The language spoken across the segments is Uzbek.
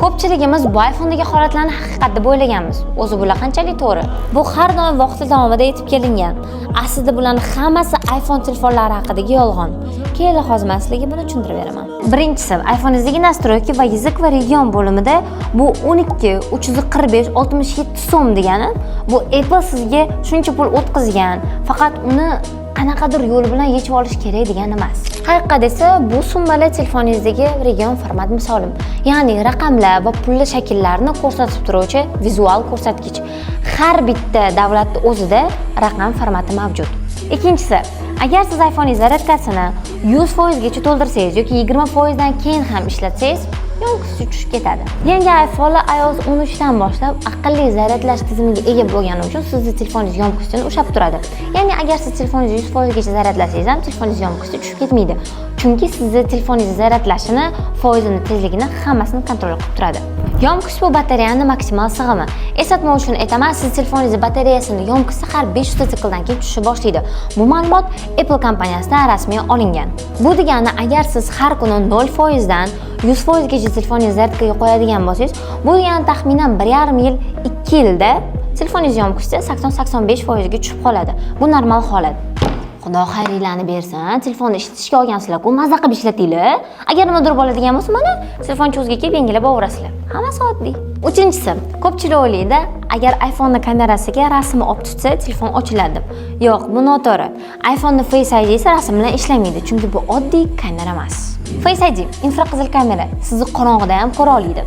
Ko'pchiligimiz bu iPhone'dagi holatlarni haqiqat deb o'ylaganmiz. O'zi bular qanchalik to'g'ri? Bu har doim vaqti davomida aytib kelingan. Aslida bularning hammasi iPhone telefonlari haqidagi yolg'on. Keyin hozir men sizlarga buni tushuntirib beraman. Birinchisi, iPhone'ingizdagi настройки va yizik va region bo'limida bu 12 345 67 so'm degani, bu Apple sizga shuncha pul o'tkazgan, faqat uni qanaqadir yo'l bilan yechib olish kerak degani emas. Haqiqatda esa bu summalar telefoningizdagi region format misolim, ya'ni raqamlar va pulli shakllarni ko'rsatib turuvchi vizual ko'rsatkich. Har bitta davlatning o'zida raqam formati mavjud. Ikkinchisi, agar siz iPhone'ingiz zaryadkasini 100% gacha to'ldirsangiz yoki 20% dan keyin ham ishlatsangiz, yonqisi tushib ketadi. Yangi iPhone'lar iOS 13 dan boshlab aqlli zaryadlash tizimiga ega bo'lgani uchun sizni telefoningiz yonqisini ushlab turadi. Ya'ni agar siz telefoningizni 100% gacha zaryadlasangiz ham telefoningiz yonqisi tushib ketmaydi. Chunki sizni telefoningiz zaryadlashini, foizini, tezligini hammasini kontrol qilib turadi. Yomqis bu batareyani maksimal sig'imi. Eslatma uchun aytaman, siz telefoningiz batareyasini yomqisi har 500 sikldan keyin tushisha boshlaydi. Bu ma'lumot Apple kompaniyasidan rasmiy olingan. Bu degani, agar siz har kuni 0% dan 100% gacha telefoningizni zaryadkaga qo'yadigan bo'lsangiz, bu degani taxminan 1,5 yil, 2 yilda telefoningiz yomqisi 80-85% ga tushib qoladi. Bu normal holat. Xudo xayringlarni bersin, telefonni ishlatishga olgansizlar-ku, mazza qilib ishlatinglar. Agar nimadir bo'ladigan bo'lsa, mana telefon cho'zga kelib yengilab oberasizlar. Hammasi oddiy. Uchinchisi, ko'pchilik o'ylaydi, agar iPhonening kamerasiga rasmni olib tutsa, telefon ochiladi deb. Yo'q, bu noto'g'ri. iPhonening Face ID esa rasm bilan ishlamaydi, chunki bu oddiy kamera emas. Face ID infraqizil kamera, sizni qorong'ida ham ko'ra oladi.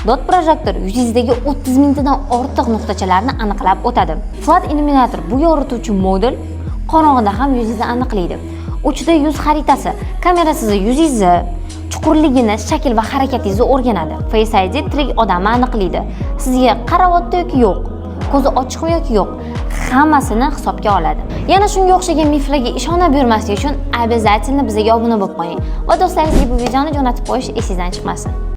Dot projektor yuzingizdagi 30 mingtadan ortiq nuqtachalarni aniqlab o'tadi. Flat illyminator bu yorituvchi modul qorong'ida ham yuzingizni aniqlaydi. Uchida yuz xaritasi, kamera sizni yuzingizni, chuqurligini, shakl va harakatingizni o'rganadi. Face ID tirik odamni aniqlaydi. Sizga qaryapti yoki yo'q, ko'zi ochiqmi yoki yo'q, hammasini hisobga oladi. Yana shunga o'xshagan miflarga ishonib yurmaslik uchun обязательно bizga obuna bo'lib qo'ying va do'stlaringizga bu videoni jo'natib qo'yish esingizdan chiqmasin.